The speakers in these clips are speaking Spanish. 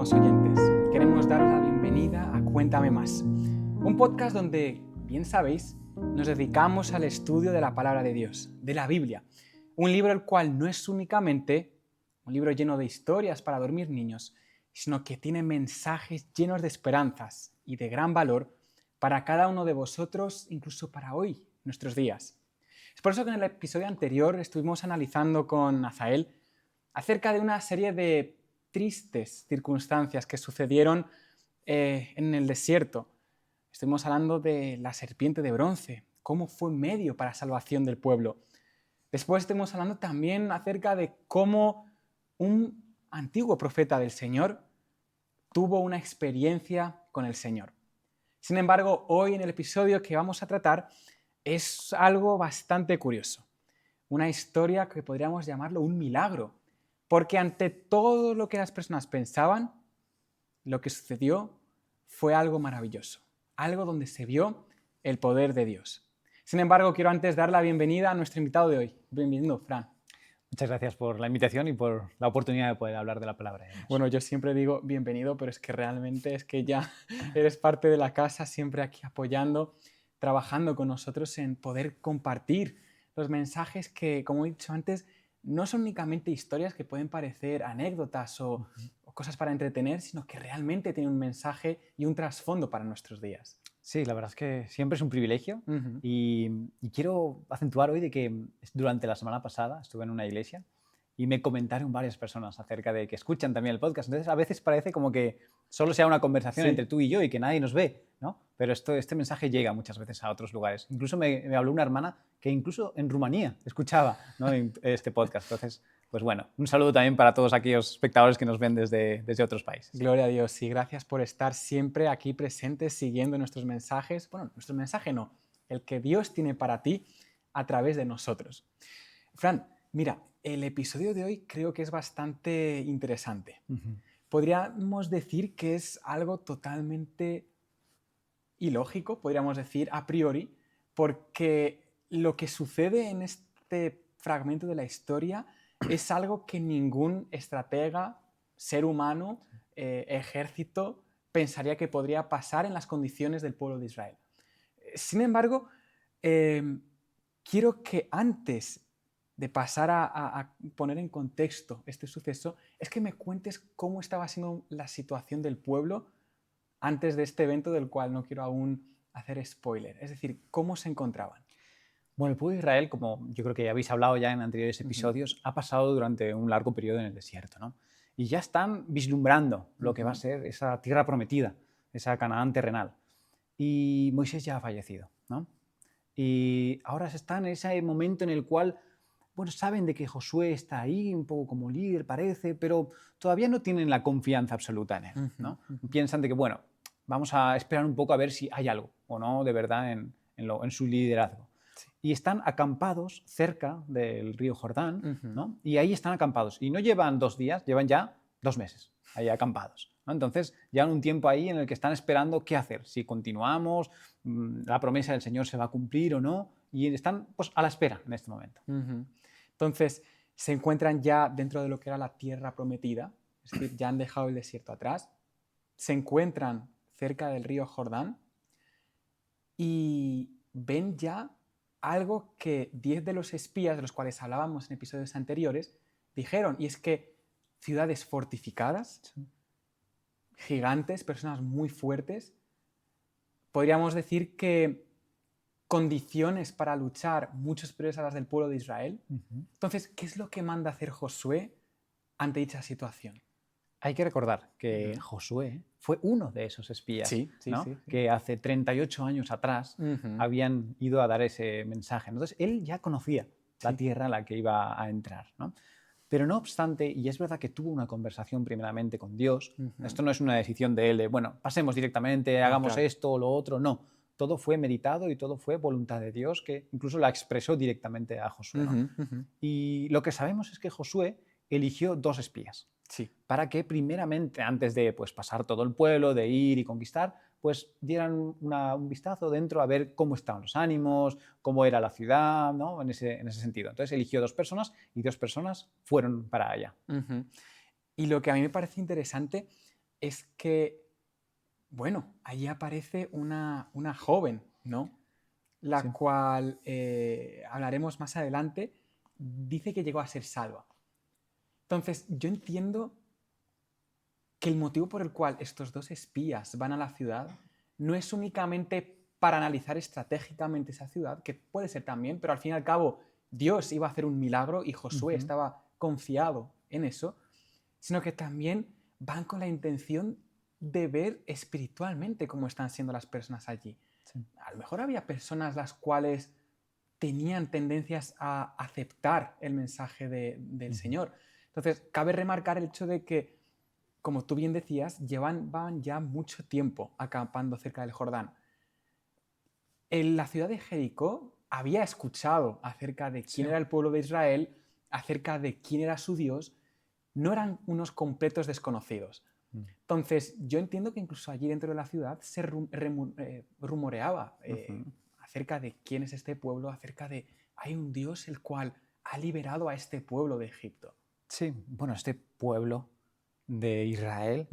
estimados oyentes. Queremos daros la bienvenida a Cuéntame Más, un podcast donde, bien sabéis, nos dedicamos al estudio de la palabra de Dios, de la Biblia, un libro el cual no es únicamente un libro lleno de historias para dormir niños, sino que tiene mensajes llenos de esperanzas y de gran valor para cada uno de vosotros, incluso para hoy, nuestros días. Es por eso que en el episodio anterior estuvimos analizando con Azael acerca de una serie de tristes circunstancias que sucedieron en el desierto. Estuvimos hablando de la serpiente de bronce, cómo fue medio para la salvación del pueblo. Después estuvimos hablando también acerca de cómo un antiguo profeta del Señor tuvo una experiencia con el Señor. Sin embargo, hoy en el episodio que vamos a tratar es algo bastante curioso. Una historia que podríamos llamarlo un milagro, porque ante todo lo que las personas pensaban, lo que sucedió fue algo maravilloso, algo donde se vio el poder de Dios. Sin embargo, quiero antes dar la bienvenida a nuestro invitado de hoy. Bienvenido, Fran. Muchas gracias por la invitación y por la oportunidad de poder hablar de la palabra de Dios. Bueno, yo siempre digo bienvenido, pero es que realmente es que ya eres parte de la casa, siempre aquí apoyando, trabajando con nosotros en poder compartir los mensajes que, como he dicho antes, no son únicamente historias que pueden parecer anécdotas o cosas para entretener, sino que realmente tienen un mensaje y un trasfondo para nuestros días. Sí, la verdad es que siempre es un privilegio Uh-huh. y quiero acentuar hoy de que durante la semana pasada estuve en una iglesia y me comentaron varias personas acerca de que escuchan también el podcast. Entonces a veces parece como que solo sea una conversación Sí. entre tú y yo y que nadie nos ve, ¿no? Pero este mensaje llega muchas veces a otros lugares. Incluso me habló una hermana que incluso en Rumanía escuchaba, ¿no?, este podcast. Entonces, pues bueno, un saludo también para todos aquellos espectadores que nos ven desde otros países. Gloria a Dios y gracias por estar siempre aquí presentes siguiendo nuestros mensajes. Bueno, nuestro mensaje no, el que Dios tiene para ti a través de nosotros. Fran, mira, el episodio de hoy creo que es bastante interesante. Uh-huh. Podríamos decir que es algo totalmente ilógico, podríamos decir a priori, porque lo que sucede en este fragmento de la historia es algo que ningún estratega, ser humano, ejército, pensaría que podría pasar en las condiciones del pueblo de Israel. Sin embargo, quiero que antes de pasar a poner en contexto este suceso, es que me cuentes cómo estaba siendo la situación del pueblo antes de este evento del cual no quiero aún hacer spoiler. Es decir, cómo se encontraban. Bueno, el pueblo de Israel, como yo creo que habéis hablado ya en anteriores episodios, ha pasado durante un largo periodo en el desierto, ¿no? Y ya están vislumbrando lo que va a ser esa tierra prometida, esa Canaán terrenal. Y Moisés ya ha fallecido, ¿no? Y ahora están en ese momento en el cual, bueno, saben de que Josué está ahí, un poco como líder parece, pero todavía no tienen la confianza absoluta en él, ¿no? Piensan de que, bueno, vamos a esperar un poco a ver si hay algo o no de verdad en su liderazgo. Sí. Y están acampados cerca del río Jordán, ¿no? Y ahí están acampados. Y no llevan 2 días, llevan ya 2 meses ahí acampados, ¿no? Entonces, llevan un tiempo ahí en el que están esperando qué hacer, si continuamos, la promesa del Señor se va a cumplir o no, y están pues a la espera en este momento. Entonces, se encuentran ya dentro de lo que era la tierra prometida, es decir, ya han dejado el desierto atrás, se encuentran cerca del río Jordán y ven ya algo que 10 de los espías, de los cuales hablábamos en episodios anteriores, dijeron, y es que ciudades fortificadas, gigantes, personas muy fuertes, podríamos decir que condiciones para luchar mucho superiores a las del pueblo de Israel. Entonces, ¿qué es lo que manda hacer Josué ante dicha situación? Hay que recordar que Josué fue uno de esos espías, Sí. que hace 38 años atrás habían ido a dar ese mensaje. Entonces, él ya conocía la tierra a la que iba a entrar, ¿no? Pero no obstante, y es verdad que tuvo una conversación primeramente con Dios, esto no es una decisión de él de, bueno, pasemos directamente, hagamos esto o lo otro, no. Todo fue meditado y todo fue voluntad de Dios, que incluso la expresó directamente a Josué, ¿no? Y lo que sabemos es que Josué eligió 2 espías. Sí. Para que primeramente, antes de pues, pasar todo el pueblo, de ir y conquistar, pues dieran un vistazo dentro a ver cómo estaban los ánimos, cómo era la ciudad, ¿no? en ese sentido. Entonces eligió 2 personas y 2 personas fueron para allá. Y lo que a mí me parece interesante es que, bueno, allí aparece una joven, ¿no? La Sí. cual, hablaremos más adelante, dice que llegó a ser salva. Entonces, yo entiendo que el motivo por el cual estos dos espías van a la ciudad no es únicamente para analizar estratégicamente esa ciudad, que puede ser también, pero al fin y al cabo Dios iba a hacer un milagro y Josué estaba confiado en eso, sino que también van con la intención de ver espiritualmente cómo están siendo las personas allí. Sí. A lo mejor había personas las cuales tenían tendencias a aceptar el mensaje del Señor. Entonces, cabe remarcar el hecho de que, como tú bien decías, llevaban ya mucho tiempo acampando cerca del Jordán. En la ciudad de Jericó había escuchado acerca de quién Sí. era el pueblo de Israel, acerca de quién era su Dios, no eran unos completos desconocidos. Entonces, yo entiendo que incluso allí dentro de la ciudad se rumoreaba acerca de quién es este pueblo, acerca de hay un Dios el cual ha liberado a este pueblo de Egipto. Sí, bueno, este pueblo de Israel,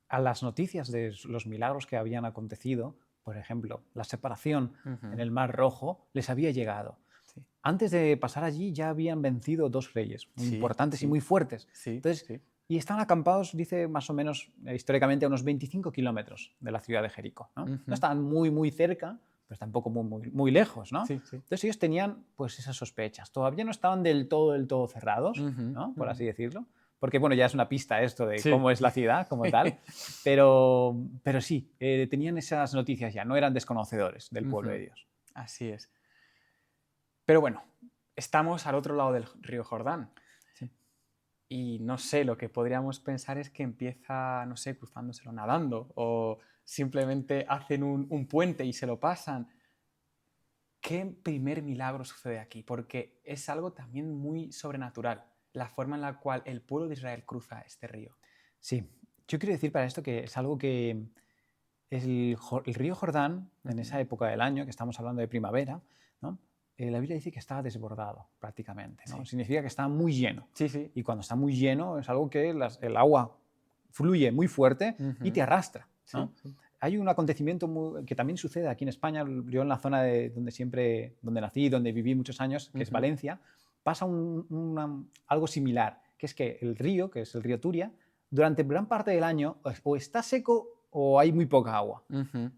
a las noticias de los milagros que habían acontecido, por ejemplo, la separación en el Mar Rojo, les había llegado. Sí. Antes de pasar allí ya habían vencido dos reyes muy importantes y muy fuertes. Entonces, y están acampados, dice más o menos históricamente, a unos 25 kilómetros de la ciudad de Jericó. No, no estaban muy cerca, pero tampoco muy lejos, ¿no? Entonces ellos tenían pues esas sospechas. Todavía no estaban del todo cerrados, ¿no? Por así decirlo. Porque bueno, ya es una pista esto de cómo es la ciudad como tal. Pero sí, tenían esas noticias ya, no eran desconocedores del pueblo de Dios. Así es. Pero bueno, estamos al otro lado del río Jordán. Sí. Y no sé, lo que podríamos pensar es que empieza, no sé, cruzándoselo nadando o simplemente hacen un puente y se lo pasan. ¿Qué primer milagro sucede aquí? Porque es algo también muy sobrenatural, la forma en la cual el pueblo de Israel cruza este río. Sí, yo quiero decir para esto que es algo que el río Jordán, en esa época del año, que estamos hablando de primavera, ¿no? La Biblia dice que estaba desbordado prácticamente, ¿no? Significa que está muy lleno. Y cuando está muy lleno es algo que el agua fluye muy fuerte y te arrastra, ¿no? Hay un acontecimiento que también sucede aquí en España, yo en la zona donde nací, donde viví muchos años, que es Valencia, pasa algo similar, que es que el río, que es el río Turia, durante gran parte del año o está seco o hay muy poca agua.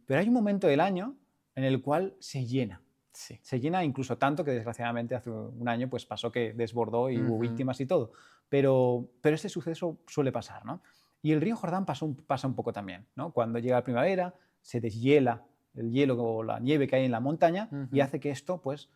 Pero hay un momento del año en el cual se llena. Se llena incluso tanto que desgraciadamente hace un año pues pasó que desbordó y hubo víctimas y todo. Pero este suceso suele pasar, ¿no? Y el río Jordán pasa un poco también, ¿no? Cuando llega la primavera se deshiela el hielo o la nieve que hay en la montaña y hace que esto pues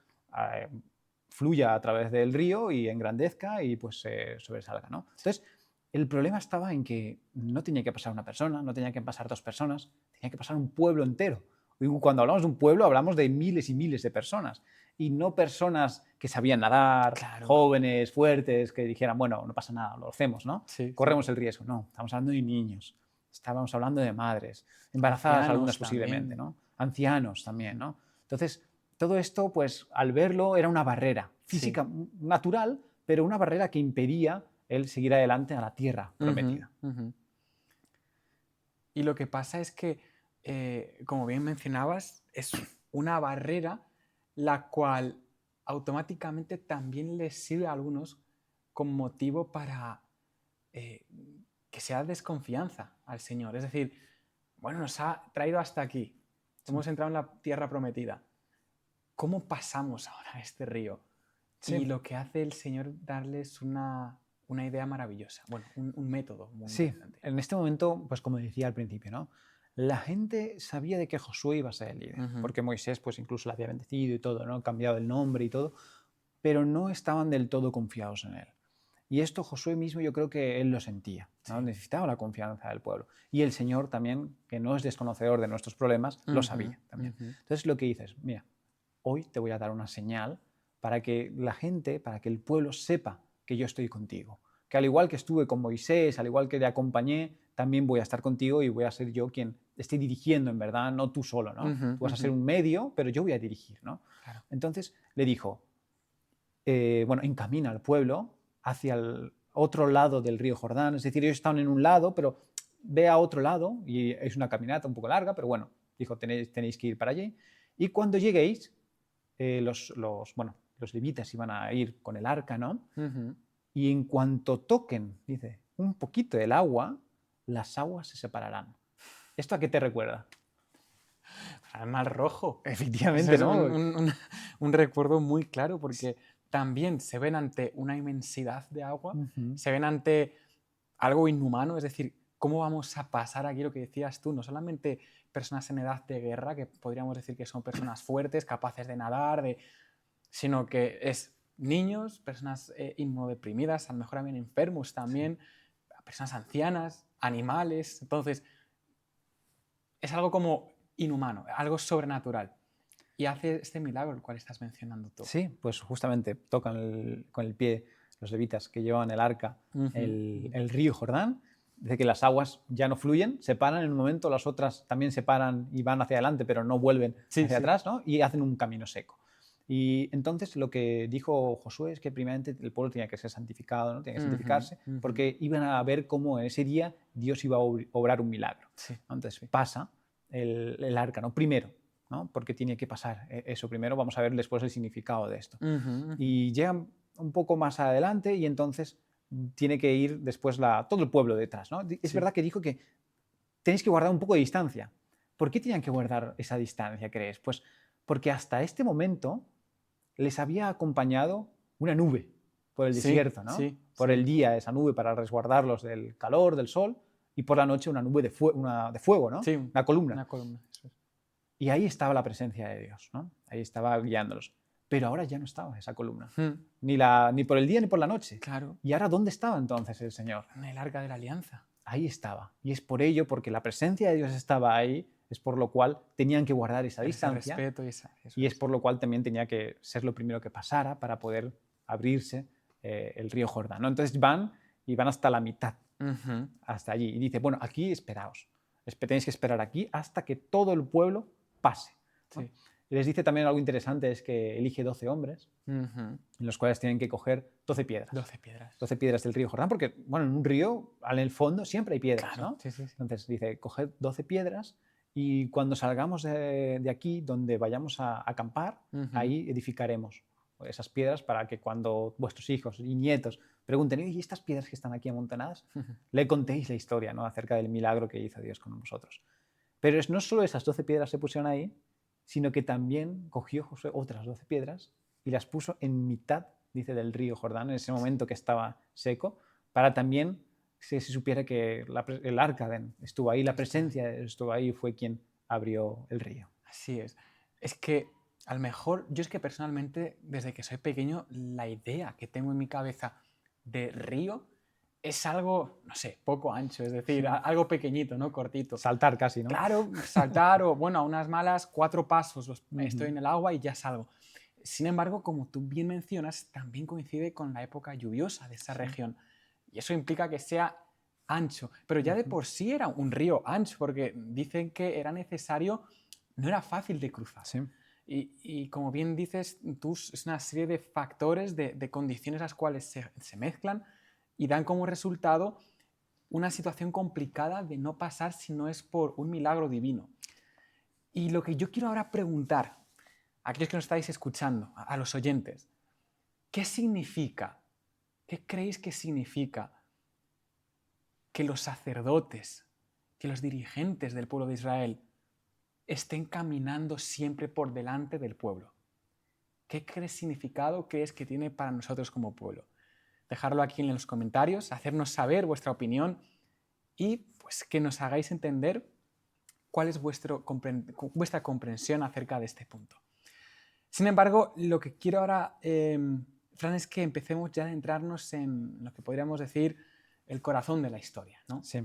fluya a través del río y engrandezca y pues sobresalga, ¿no? Entonces, el problema estaba en que no tenía que pasar una persona, no tenía que pasar dos personas, tenía que pasar un pueblo entero. Y cuando hablamos de un pueblo, hablamos de miles y miles de personas. Y no personas que sabían nadar, jóvenes, fuertes, que dijeran, bueno, no pasa nada, lo hacemos, ¿no? Corremos el riesgo. No, estamos hablando de niños, estábamos hablando de madres, embarazadas Ancianos algunas posiblemente, ¿no? Ancianos también, ¿no? Entonces, todo esto, pues, al verlo, era una barrera física natural, pero una barrera que impedía el seguir adelante a la tierra prometida. Y lo que pasa es que, como bien mencionabas, es una barrera la cual automáticamente también les sirve a algunos como motivo para que sea desconfianza al Señor. Es decir, bueno, nos ha traído hasta aquí, hemos entrado en la tierra prometida. ¿Cómo pasamos ahora este río? Y lo que hace el Señor darles una idea maravillosa, bueno, un método muy interesante. En este momento, pues como decía al principio, ¿no? La gente sabía de que Josué iba a ser el líder, porque Moisés pues incluso lo había bendecido y todo, ¿no? Cambiado el nombre y todo, pero no estaban del todo confiados en él. Y esto Josué mismo yo creo que él lo sentía, ¿no? Necesitaba la confianza del pueblo. Y el Señor también, que no es desconocedor de nuestros problemas, lo sabía también. Entonces lo que dices, mira, hoy te voy a dar una señal para que la gente, para que el pueblo sepa que yo estoy contigo. Que al igual que estuve con Moisés, al igual que le acompañé, también voy a estar contigo y voy a ser yo quien esté dirigiendo, en verdad, no tú solo, ¿no? Tú vas a ser un medio, pero yo voy a dirigir, ¿no? Entonces le dijo, bueno, encamina al pueblo hacia el otro lado del río Jordán, es decir, ellos estaban en un lado, pero ve a otro lado, y es una caminata un poco larga, pero bueno, dijo, tenéis que ir para allí. Y cuando lleguéis, los levitas iban a ir con el arca, ¿no? Y en cuanto toquen, dice, un poquito del agua, las aguas se separarán. ¿Esto a qué te recuerda? Al Mar Rojo. Efectivamente, Es ¿no? un recuerdo muy claro porque también se ven ante una inmensidad de agua, se ven ante algo inhumano, es decir, ¿cómo vamos a pasar aquí lo que decías tú? No solamente personas en edad de guerra, que podríamos decir que son personas fuertes, capaces de nadar, sino que es niños, personas inmunodeprimidas, a lo mejor también enfermos también, personas ancianas, animales. Entonces, es algo como inhumano, algo sobrenatural. Y hace este milagro el cual estás mencionando tú. Sí, pues justamente tocan con el pie los levitas que llevan el arca el río Jordán. Dice que las aguas ya no fluyen, se paran en un momento, las otras también se paran y van hacia adelante, pero no vuelven hacia atrás, ¿no? Y hacen un camino seco. Y entonces lo que dijo Josué es que primeramente el pueblo tenía que ser santificado, ¿no? Tenía que santificarse, porque iban a ver cómo en ese día Dios iba a obrar un milagro. Entonces pasa el arca, ¿no? Primero, ¿no? Porque tiene que pasar eso primero. Vamos a ver después el significado de esto. Y llegan un poco más adelante y entonces tiene que ir después todo el pueblo detrás, ¿no? Es verdad que dijo que tenéis que guardar un poco de distancia. ¿Por qué tenían que guardar esa distancia, crees? Pues porque hasta este momento les había acompañado una nube por el desierto, ¿no? Por el día esa nube para resguardarlos del calor, del sol, y por la noche una nube de fuego, ¿no? Sí, una columna. Una columna, eso es. Y ahí estaba la presencia de Dios, ¿no? Ahí estaba guiándolos. Pero ahora ya no estaba esa columna. Ni por el día ni por la noche. Claro. ¿Y ahora dónde estaba entonces el Señor? En el arca de la alianza. Ahí estaba. Y es por ello, porque la presencia de Dios estaba ahí, es por lo cual tenían que guardar esa distancia. Respeto y es por lo cual también tenía que ser lo primero que pasara para poder abrirse el río Jordán, ¿no? Entonces van hasta la mitad, hasta allí. Y dice, bueno, aquí esperaos. Tenéis que esperar aquí hasta que todo el pueblo pase, ¿no? Y les dice también algo interesante, es que elige 12 hombres, en los cuales tienen que coger 12 piedras. 12 piedras. 12 piedras del río Jordán, porque bueno, en un río, en el fondo, siempre hay piedras, claro, ¿no? Sí. Entonces dice, coged 12 piedras y cuando salgamos de aquí, donde vayamos a acampar, ahí edificaremos esas piedras para que cuando vuestros hijos y nietos pregunten, ¿y estas piedras que están aquí amontonadas? Le contéis la historia, ¿no? Acerca del milagro que hizo Dios con vosotros. Pero no solo esas 12 piedras se pusieron ahí, sino que también cogió Josué otras 12 piedras y las puso en mitad, dice, del río Jordán, en ese momento que estaba seco, para también que se supiera que el arca estuvo ahí, la presencia estuvo ahí y fue quien abrió el río. Así es. Es que a lo mejor, yo es que personalmente, desde que soy pequeño, la idea que tengo en mi cabeza de río es algo, no sé, poco ancho, es decir, algo pequeñito, ¿no? Cortito. Saltar casi, ¿no? Claro, saltar o, bueno, a unas malas 4 pasos, estoy en el agua y ya salgo. Sin embargo, como tú bien mencionas, también coincide con la época lluviosa de esa región. Y eso implica que sea ancho. Pero ya de por sí era un río ancho, porque dicen que era necesario, no era fácil de cruzar. Sí. Y como bien dices, es una serie de factores, de condiciones las cuales se mezclan y dan como resultado una situación complicada de no pasar si no es por un milagro divino. Y lo que yo quiero ahora preguntar a aquellos que nos estáis escuchando, a los oyentes, ¿qué significa? ¿Qué creéis que significa que los sacerdotes, que los dirigentes del pueblo de Israel estén caminando siempre por delante del pueblo? ¿Qué significado crees que tiene para nosotros como pueblo? Dejarlo aquí en los comentarios, hacernos saber vuestra opinión y pues que nos hagáis entender cuál es vuestra comprensión acerca de este punto. Sin embargo, lo que quiero ahora, Fran, es que empecemos ya a adentrarnos en lo que podríamos decir el corazón de la historia, ¿no? Sí.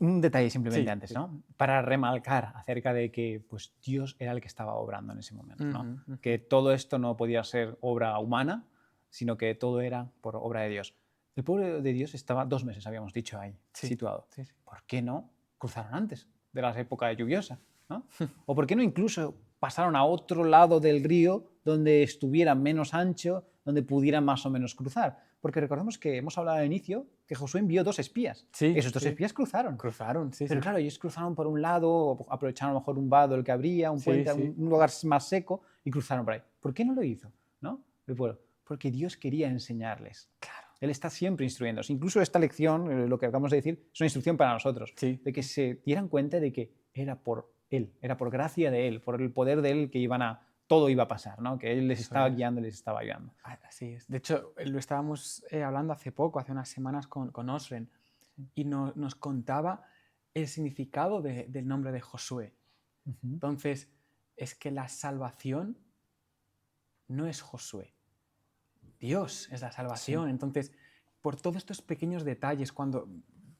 Un detalle simplemente antes, ¿no? Para remarcar acerca de que pues, Dios era el que estaba obrando en ese momento, ¿no? Que todo esto no podía ser obra humana, sino que todo era por obra de Dios. El pueblo de Dios estaba 2 meses, habíamos dicho ahí, situado. ¿Por qué no cruzaron antes de la época lluviosa, ¿no? ¿O por qué no incluso pasaron a otro lado del río donde estuviera menos ancho, donde pudieran más o menos cruzar? Porque recordemos que hemos hablado al inicio que Josué envió 2 espías. Sí, Esos 2 sí. espías cruzaron. Cruzaron, sí, Pero sí. claro, ellos cruzaron por un lado, aprovecharon a lo mejor un vado el que habría, un Sí, puente, sí. un lugar más seco y cruzaron por ahí. ¿Por qué no lo hizo? ¿No? El pueblo. Porque Dios quería enseñarles. Claro. Él está siempre instruyéndonos. Incluso esta lección, lo que acabamos de decir, es una instrucción para nosotros. Sí. De que se dieran cuenta de que era por Él, era por gracia de Él, por el poder de Él que todo iba a pasar, ¿no? Que Él les Eso estaba es. guiando, les estaba ayudando. Así es. De hecho, lo estábamos hablando hace poco, hace unas semanas con Osren, y nos contaba el significado del nombre de Josué. Entonces, es que la salvación no es Josué. Dios es la salvación. Sí. Entonces, por todos estos pequeños detalles, cuando,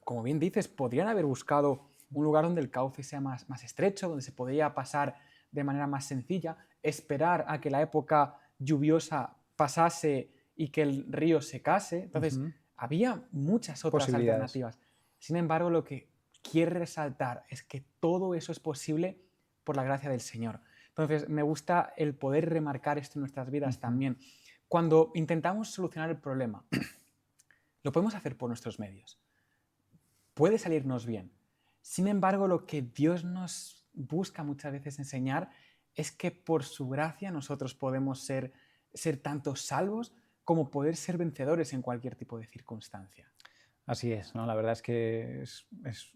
como bien dices, podrían haber buscado un lugar donde el cauce sea más estrecho, donde se podría pasar de manera más sencilla, esperar a que la época lluviosa pasase y que el río secase. Entonces, había muchas otras Posibilidades. alternativas. Sin embargo, lo que quiere resaltar es que todo eso es posible por la gracia del Señor. Entonces, me gusta el poder remarcar esto en nuestras vidas también. Cuando intentamos solucionar el problema, lo podemos hacer por nuestros medios. Puede salirnos bien. Sin embargo, lo que Dios nos busca muchas veces enseñar es que por su gracia nosotros podemos ser tanto salvos como poder ser vencedores en cualquier tipo de circunstancia. Así es, ¿no? La verdad es que es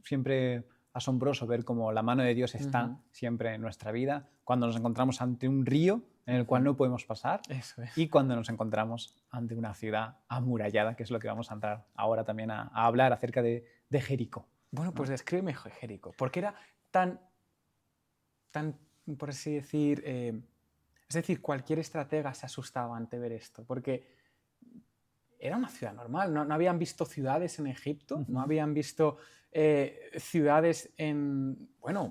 siempre asombroso ver cómo la mano de Dios está siempre en nuestra vida, cuando nos encontramos ante un río en el cual no podemos pasar. Eso es. Y cuando nos encontramos ante una ciudad amurallada, que es lo que vamos a entrar ahora también a hablar acerca de Jericó. Bueno, pues descríbeme Jericó. ¿Por qué era tan, por así decir, es decir, cualquier estratega se asustaba ante ver esto? Porque era una ciudad normal, no habían visto ciudades en Egipto, no habían visto ciudades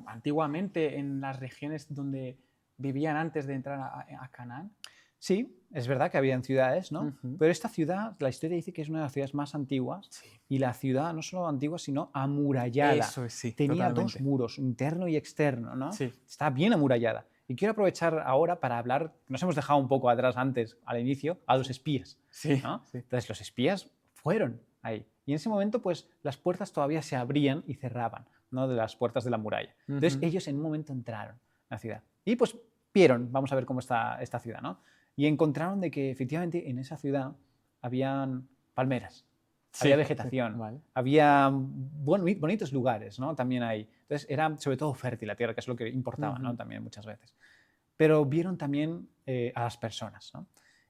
antiguamente en las regiones donde vivían antes de entrar a Canaán. Sí, es verdad que habían ciudades, ¿no? Pero esta ciudad, la historia dice que es una de las ciudades más antiguas, y la ciudad no solo antigua, sino amurallada. Eso es, sí, tenía totalmente. 2 muros, interno y externo, ¿no? Sí. Está bien amurallada. Y quiero aprovechar ahora para hablar, nos hemos dejado un poco atrás antes, al inicio, a los espías. Sí, ¿no? sí. Entonces los espías fueron ahí. Y en ese momento, pues las puertas todavía se abrían y cerraban, ¿no? De las puertas de la muralla. Entonces ellos en un momento entraron a la ciudad. Y pues vieron, vamos a ver cómo está esta ciudad, ¿no? Y encontraron de que efectivamente en esa ciudad habían palmeras, había vegetación, había bonitos lugares, ¿no? También ahí. Entonces era sobre todo fértil la tierra, que es lo que importaba, ¿no? También muchas veces. Pero vieron también a las personas, ¿no?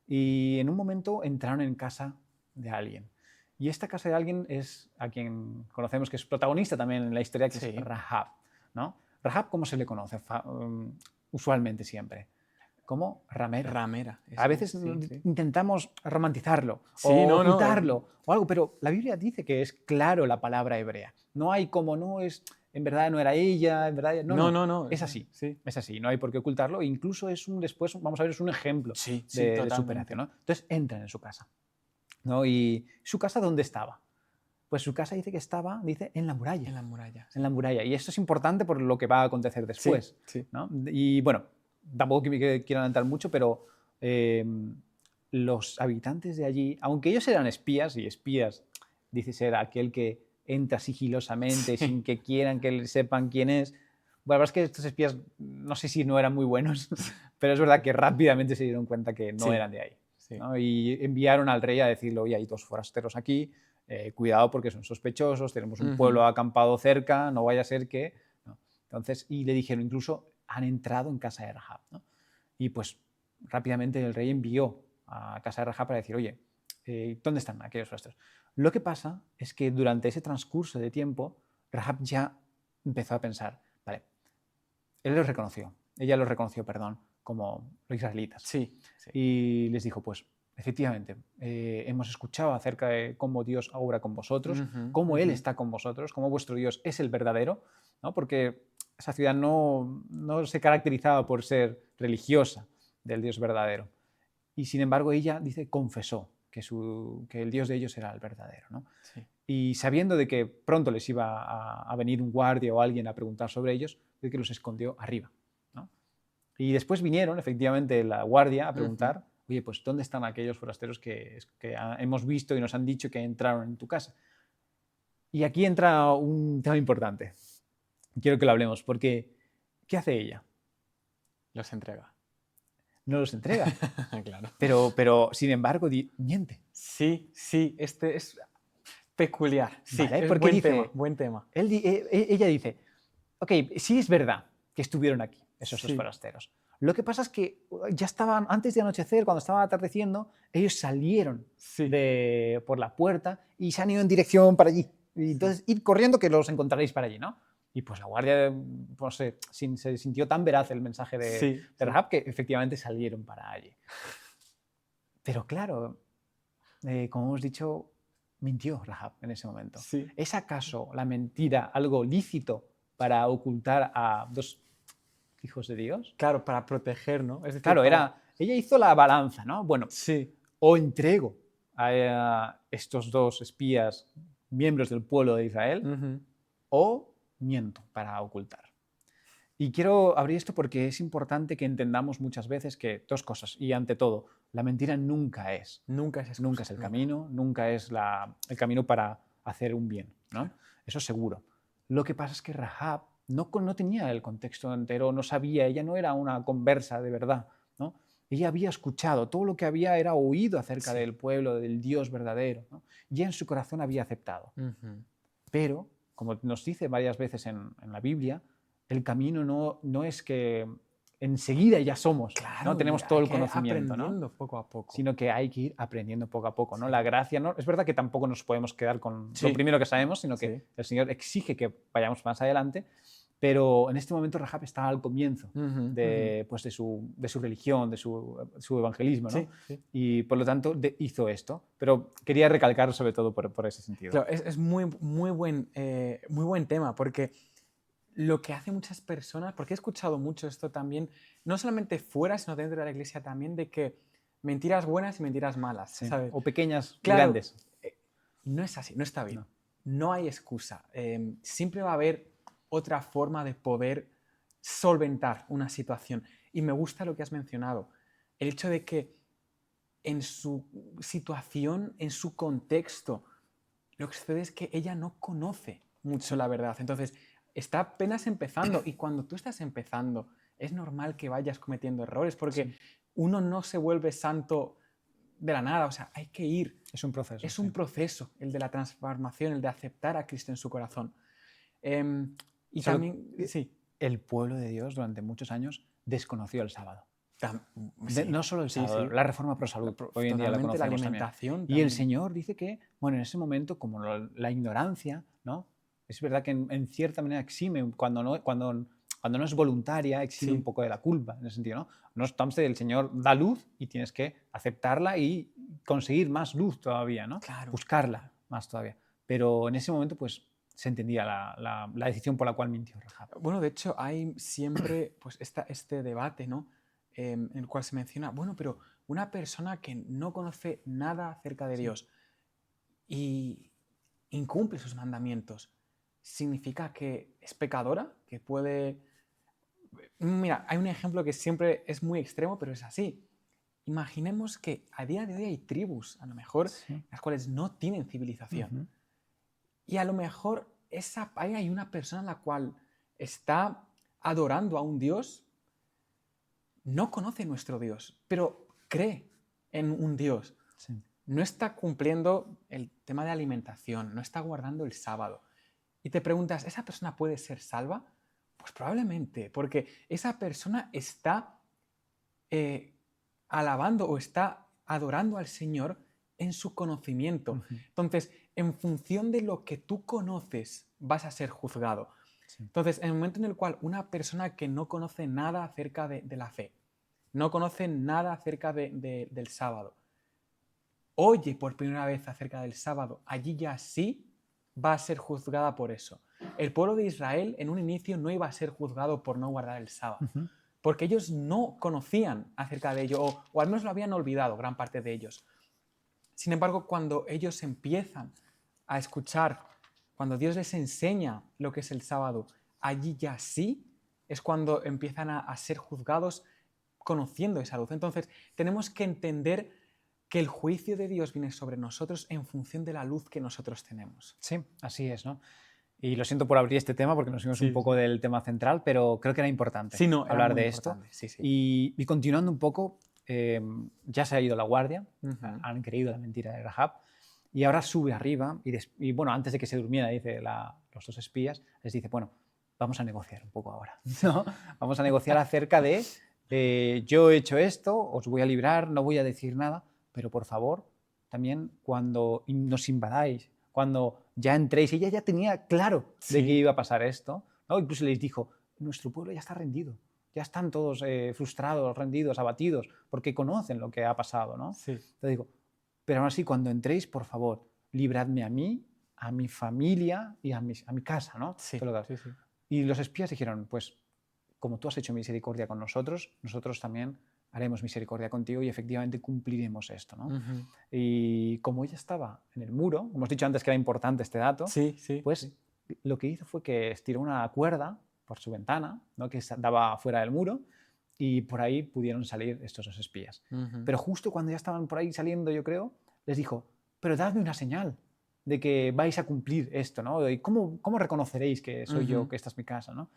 Y en un momento entraron en casa de alguien. Y esta casa de alguien es a quien conocemos que es protagonista también en la historia, que es Rahab, ¿no? Rahab, ¿cómo se le conoce usualmente siempre? Como ramera. Ramera. A veces intentamos romantizarlo o ocultarlo o algo, pero la Biblia dice que es claro la palabra hebrea. No hay como no es, en verdad no era ella, en verdad no. Es así, es así, no hay por qué ocultarlo. Incluso después, vamos a ver, es un ejemplo de superación, ¿no? Entonces entran en su casa, ¿no? ¿Y su casa dónde estaba? Pues su casa dice que estaba, en la muralla. En la muralla. En la muralla. Y esto es importante por lo que va a acontecer después. ¿no? Y bueno, tampoco me quiero adelantar mucho, pero los habitantes de allí, aunque ellos eran espías, y espías, dice ser aquel que entra sigilosamente sin que quieran que sepan quién es. Bueno, la verdad es que estos espías, no sé si no eran muy buenos, pero es verdad que rápidamente se dieron cuenta que no eran de ahí. ¿no? Y enviaron al rey a decirle, oye, hay 2 forasteros aquí, cuidado porque son sospechosos, tenemos un pueblo acampado cerca, no vaya a ser que... ¿no? Entonces, y le dijeron, incluso han entrado en casa de Rahab. ¿no? Y pues rápidamente el rey envió a casa de Rahab para decir, oye, ¿dónde están aquellos forasteros? Lo que pasa es que durante ese transcurso de tiempo, Rahab ya empezó a pensar, vale, ella los reconoció, como los israelitas. Y les dijo, pues, efectivamente, hemos escuchado acerca de cómo Dios obra con vosotros, cómo Él está con vosotros, cómo vuestro Dios es el verdadero, ¿no? Porque esa ciudad no se caracterizaba por ser religiosa del Dios verdadero. Y sin embargo ella, confesó que el Dios de ellos era el verdadero. ¿no? Y sabiendo de que pronto les iba a venir un guardia o alguien a preguntar sobre ellos, de que los escondió arriba. ¿no? Y después vinieron, efectivamente, la guardia a preguntar, oye, pues ¿dónde están aquellos forasteros que hemos visto y nos han dicho que entraron en tu casa? Y aquí entra un tema importante. Quiero que lo hablemos, porque ¿qué hace ella? Los entrega. No los entrega, Claro. pero sin embargo, miente. Sí, este es peculiar. Sí, ¿Vale? es Porque buen dice, tema, buen tema. ella dice, ok, sí es verdad que estuvieron aquí, esos dos Sí. forasteros. Lo que pasa es que ya estaban, antes de anochecer, cuando estaba atardeciendo, ellos salieron Sí. por la puerta y se han ido en dirección para allí. Y entonces, ir corriendo que los encontraréis para allí, ¿no? Y pues la guardia, no sé, se sintió tan veraz el mensaje de Rahab que efectivamente salieron para allí. Pero claro, como hemos dicho, mintió Rahab en ese momento. Sí. ¿Es acaso la mentira algo lícito para ocultar a dos hijos de Dios? Claro, para proteger, ¿no? Es decir, Claro, ella hizo la balanza, ¿no? Bueno, sí. o entrego a estos dos espías, miembros del pueblo de Israel, o miento para ocultar. Y quiero abrir esto porque es importante que entendamos muchas veces que dos cosas, y ante todo, la mentira nunca es el camino, nunca es el camino para hacer un bien, ¿no? Claro. Eso seguro. Lo que pasa es que Rahab no tenía el contexto entero, no sabía, ella no era una conversa de verdad, ¿no? Ella había escuchado, todo lo que había era oído acerca del pueblo, del Dios verdadero, ¿no? Y en su corazón había aceptado. Pero, como nos dice varias veces en la Biblia, el camino no es que enseguida ya somos, Claro, ¿no? Tenemos todo el que conocimiento, aprendiendo ¿no? poco a poco. Sino que hay que ir aprendiendo poco a poco, ¿no? Sí. La gracia, ¿no? Es verdad que tampoco nos podemos quedar con lo primero que sabemos, sino que el Señor exige que vayamos más adelante, pero en este momento Rahab está al comienzo de su religión, de su evangelismo, ¿no? Sí. Y por lo tanto hizo esto, pero quería recalcar sobre todo por ese sentido. Claro, es muy buen tema, porque lo que hace muchas personas, porque he escuchado mucho esto también, no solamente fuera, sino dentro de la iglesia también, de que mentiras buenas y mentiras malas, Sí. ¿sabes? O pequeñas, claro, grandes. No es así, no está bien. No hay excusa. Siempre va a haber otra forma de poder solventar una situación. Y me gusta lo que has mencionado. El hecho de que en su situación, en su contexto, lo que sucede es que ella no conoce mucho la verdad. Entonces, está apenas empezando y cuando tú estás empezando, es normal que vayas cometiendo errores porque uno no se vuelve santo de la nada, o sea, hay que ir. Es un proceso. Es un proceso, el de la transformación, el de aceptar a Cristo en su corazón. Y también, sí. El pueblo de Dios durante muchos años desconoció el sábado. Sí, no solo el sábado, la reforma pro salud, hoy en día la conocemos la alimentación también. Y el Señor dice que, bueno, en ese momento, como la ignorancia, ¿no? Es verdad que en cierta manera exime, cuando no es voluntaria, exime un poco de la culpa, en ese sentido, ¿no? No obstante, el Señor da luz y tienes que aceptarla y conseguir más luz todavía, ¿no? Claro. Buscarla más todavía. Pero en ese momento, pues, se entendía la decisión por la cual mintió Rahab. Bueno, de hecho, hay siempre pues, este debate, ¿no? En el cual se menciona, bueno, pero una persona que no conoce nada acerca de Dios y incumple sus mandamientos, ¿significa que es pecadora? ¿Que puede...? Mira, hay un ejemplo que siempre es muy extremo, pero es así. Imaginemos que a día de hoy hay tribus, a lo mejor, las cuales no tienen civilización. Y a lo mejor ahí hay una persona la cual está adorando a un Dios, no conoce nuestro Dios, pero cree en un Dios. No está cumpliendo el tema de alimentación, no está guardando el sábado. Y te preguntas, ¿esa persona puede ser salva? Pues probablemente, porque esa persona está alabando o está adorando al Señor en su conocimiento. Entonces, en función de lo que tú conoces, vas a ser juzgado. Entonces, en el momento en el cual una persona que no conoce nada acerca de la fe, no conoce nada acerca del sábado, oye por primera vez acerca del sábado, allí ya sí va a ser juzgada por eso. El pueblo de Israel en un inicio no iba a ser juzgado por no guardar el sábado, porque ellos no conocían acerca de ello, o al menos lo habían olvidado, gran parte de ellos. Sin embargo, cuando ellos empiezan a escuchar, cuando Dios les enseña lo que es el sábado, allí ya sí es cuando empiezan a ser juzgados conociendo esa luz. Entonces, tenemos que entender que el juicio de Dios viene sobre nosotros en función de la luz que nosotros tenemos. Sí, así es, ¿no? Y lo siento por abrir este tema porque nos fuimos Sí, un poco del tema central, pero creo que era importante Sí, no, era hablar muy de esto. importante. Sí, sí. Y continuando un poco, ya se ha ido la guardia, Ujú. han creído la mentira de Rahab, y ahora sube arriba y bueno, antes de que se durmiera, dice los dos espías, les dice, bueno, vamos a negociar un poco ahora, ¿no? Vamos a negociar acerca de, yo he hecho esto, os voy a librar, no voy a decir nada, pero por favor, también cuando nos invadáis, cuando ya entréis, ella ya tenía claro de que Sí. iba a pasar esto, ¿no? Incluso les dijo, nuestro pueblo ya está rendido, ya están todos frustrados, rendidos, abatidos, porque conocen lo que ha pasado, ¿no? Sí. Entonces digo, pero aún así, cuando entréis, por favor, libradme a mí, a mi familia y a mi casa, ¿no? Sí, sí, sí. Y los espías dijeron, pues, como tú has hecho misericordia con nosotros, nosotros también haremos misericordia contigo y efectivamente cumpliremos esto, ¿no? Ujú. Y como ella estaba en el muro, hemos dicho antes que era importante este dato, Sí, sí. pues sí. lo que hizo fue que estiró una cuerda por su ventana, ¿no? Que daba fuera del muro, y por ahí pudieron salir estos dos espías. Ujú. Pero justo cuando ya estaban por ahí saliendo, yo creo, les dijo, pero dadme una señal de que vais a cumplir esto, ¿no? ¿Y cómo reconoceréis que soy yo, Ujú. que esta es mi casa, ¿no?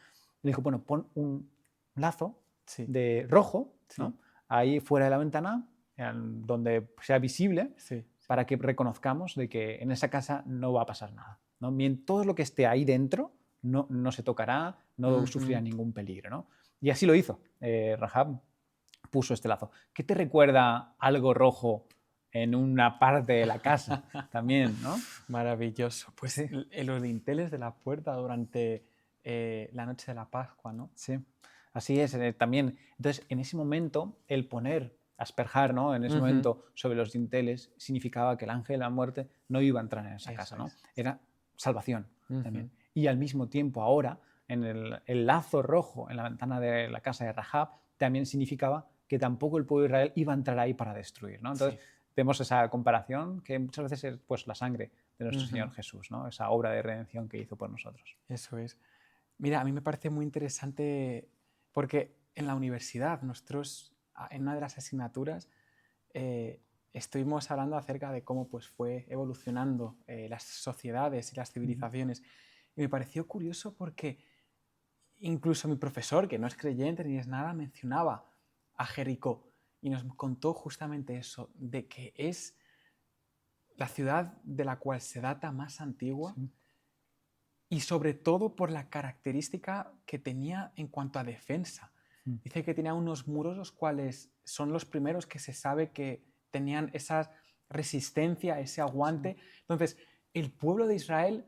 Le dijo, bueno, pon un lazo Sí. de rojo, Sí. ¿no? Ahí fuera de la ventana, donde sea visible, Sí. para que reconozcamos de que en esa casa no va a pasar nada, ¿no? Todo lo que esté ahí dentro no se tocará, no Ujú. sufrirá ningún peligro, ¿no? Y así lo hizo. Rahab puso este lazo. ¿Qué te recuerda algo rojo en una parte de la casa también, ¿no? Maravilloso. Pues Sí. en los dinteles de la puerta durante la noche de la Pascua, ¿no? Sí, así es. También, entonces, en ese momento, el poner, asperjar, ¿no? En ese Ujú. momento sobre los dinteles significaba que el ángel de la muerte no iba a entrar en esa Eso casa, ¿no? es. Era salvación Ujú. también. Y al mismo tiempo, ahora, en el lazo rojo en la ventana de la casa de Rahab, también significaba que tampoco el pueblo de Israel iba a entrar ahí para destruir, ¿no? Entonces, Sí. vemos esa comparación que muchas veces es pues, la sangre de nuestro Ujú. Señor Jesús, ¿no? Esa obra de redención que hizo por nosotros. Eso es. Mira, a mí me parece muy interesante porque en la universidad, nosotros, en una de las asignaturas, estuvimos hablando acerca de cómo pues, fue evolucionando las sociedades y las civilizaciones. Y me pareció curioso porque incluso mi profesor, que no es creyente ni es nada, mencionaba a Jericó y nos contó justamente eso, de que es la ciudad de la cual se data más antigua Sí. y sobre todo por la característica que tenía en cuanto a defensa. Mm. Dice que tenía unos muros los cuales son los primeros que se sabe que tenían esa resistencia, ese aguante. Sí. Entonces, el pueblo de Israel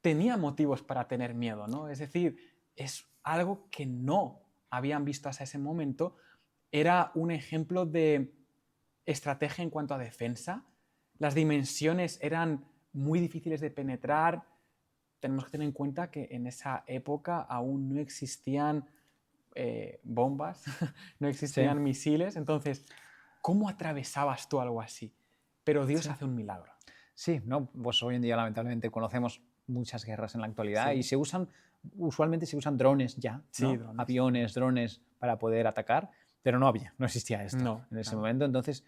tenía motivos para tener miedo, ¿no? Es decir, es algo que no habían visto hasta ese momento. Era un ejemplo de estrategia en cuanto a defensa. Las dimensiones eran muy difíciles de penetrar. Tenemos que tener en cuenta que en esa época aún no existían bombas, no Sí. existían misiles. Entonces, ¿cómo atravesabas tú algo así? Pero Dios Sí. hace un milagro. Sí, no, pues hoy en día lamentablemente conocemos muchas guerras en la actualidad y Sí, usualmente se usan drones ya, sí, ¿no? drones. Aviones, drones para poder atacar, pero no existía esto No, en ese nada. momento. Entonces,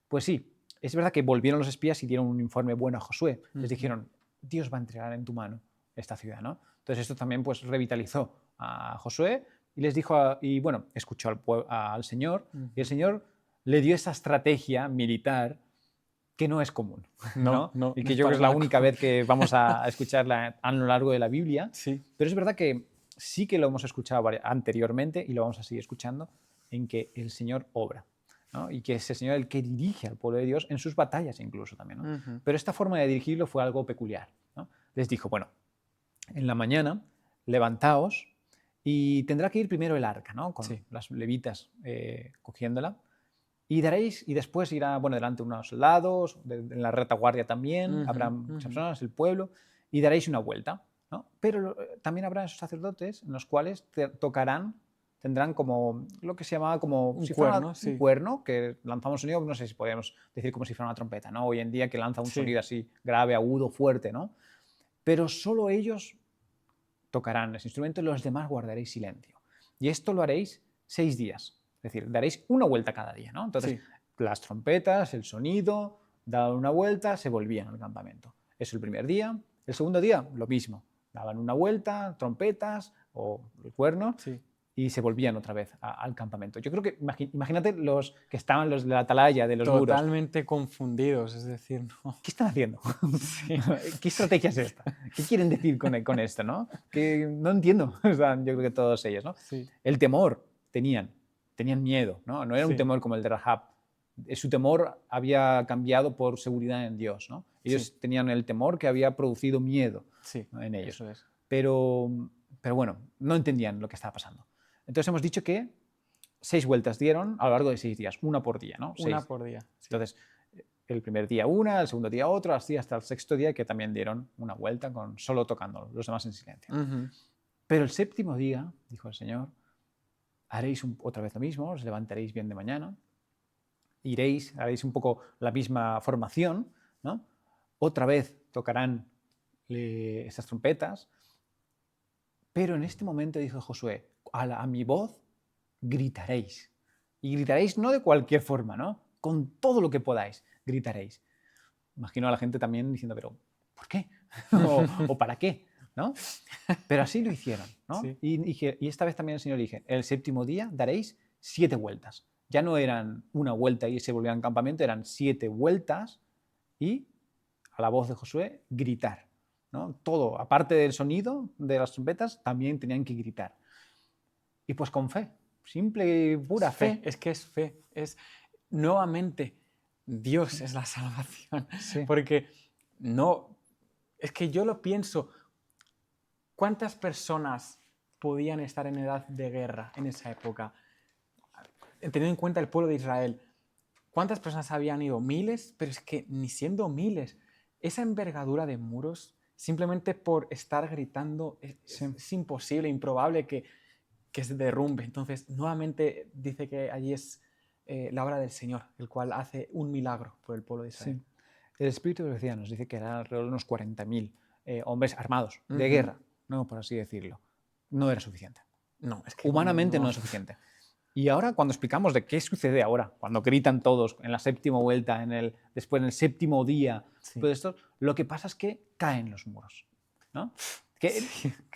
pues sí, es verdad que volvieron los espías y dieron un informe bueno a Josué. Les Ujú. dijeron, Dios va a entregar en tu mano esta ciudad, ¿no? Entonces esto también pues revitalizó a Josué y les dijo, y bueno, escuchó al Señor y el Ujú. Señor le dio esa estrategia militar que no es común, No, ¿no? no, Y no que es yo creo para que es la nada única común. vez que vamos a escucharla a lo largo de la Biblia. Sí, Pero es verdad que sí que lo hemos escuchado anteriormente y lo vamos a seguir escuchando, en que el Señor obra, ¿no? Y que es el Señor el que dirige al pueblo de Dios en sus batallas incluso también, ¿no? Ujú. Pero esta forma de dirigirlo fue algo peculiar, ¿no? Les dijo, bueno, en la mañana levantaos y tendrá que ir primero el arca, ¿no? Con Sí. las levitas cogiéndola. Y después irá, bueno, delante unos soldados, en la retaguardia también, Ujú, habrá muchas ujú. personas, el pueblo, y daréis una vuelta, ¿no? Pero también habrá esos sacerdotes en los cuales tendrán como lo que se llamaba como Un si fuera cuerno, un sí. cuerno que lanzamos un sonido, no sé si podemos decir como si fuera una trompeta, ¿no? Hoy en día que lanza un Sí. sonido así grave, agudo, fuerte, ¿no? Pero solo ellos tocarán ese instrumento y los demás guardaréis silencio. Y esto lo haréis 6 días. Es decir, daréis una vuelta cada día, ¿no? Entonces, Sí. las trompetas, el sonido, daban una vuelta, se volvían al campamento. Eso el primer día. El segundo día, lo mismo. Daban una vuelta, trompetas o el cuerno, Sí. y se volvían otra vez al campamento. Yo creo que, imagínate los que estaban los de la atalaya, de los muros. Totalmente confundidos, es decir, no. ¿Qué están haciendo? Sí. ¿Qué estrategia es esta? ¿Qué quieren decir con esto? ¿No? Que no entiendo. O sea, yo creo que todos ellos, ¿no? Sí. El temor tenían miedo, ¿no? No era un Sí. temor como el de Rahab. Su temor había cambiado por seguridad en Dios, ¿no? Ellos Sí. tenían el temor que había producido miedo, Sí, ¿no?, en ellos. eso es. Pero bueno, no entendían lo que estaba pasando. Entonces hemos dicho que 6 vueltas dieron a lo largo de 6 días, una por día, ¿no? Una 6. por día. Sí. Entonces, el primer día una, el segundo día otra, así hasta el sexto día, que también dieron una vuelta con solo tocando, los demás en silencio. Ujú. Pero el séptimo día, dijo el Señor, haréis otra vez lo mismo, os levantaréis bien de mañana, haréis un poco la misma formación, ¿no? Otra vez tocarán esas trompetas, pero en este momento, dijo Josué, a mi voz gritaréis. Y gritaréis no de cualquier forma, ¿no? Con todo lo que podáis, gritaréis. Imagino a la gente también diciendo, pero ¿por qué? ¿O para qué? ¿No? Pero así lo hicieron, ¿no? Sí. Y esta vez también el Señor dice, el séptimo día daréis 7 vueltas. Ya no eran una vuelta y se volvían al campamento, eran 7 vueltas y a la voz de Josué gritar, ¿no? Todo, aparte del sonido de las trompetas, también tenían que gritar. Y pues con fe, simple y pura Es fe. Es que es fe. Es nuevamente Dios es la salvación. Sí. Porque no. Es que yo lo pienso. ¿Cuántas personas podían estar en edad de guerra en esa época? Teniendo en cuenta el pueblo de Israel. ¿Cuántas personas habían ido? Miles, pero es que ni siendo miles, esa envergadura de muros, simplemente por estar gritando, es imposible, improbable que se derrumbe. Entonces, nuevamente dice que allí es la obra del Señor, el cual hace un milagro por el pueblo de Israel. Sí. El Espíritu de Profecía nos dice que eran alrededor de unos 40.000 hombres armados, de Ujú. guerra, ¿no? Por así decirlo. No era suficiente. No, es que Humanamente no es suficiente. Y ahora, cuando explicamos de qué sucede ahora, cuando gritan todos en la séptima vuelta, después en el séptimo día, Sí. todo esto, lo que pasa es que caen los muros, ¿no?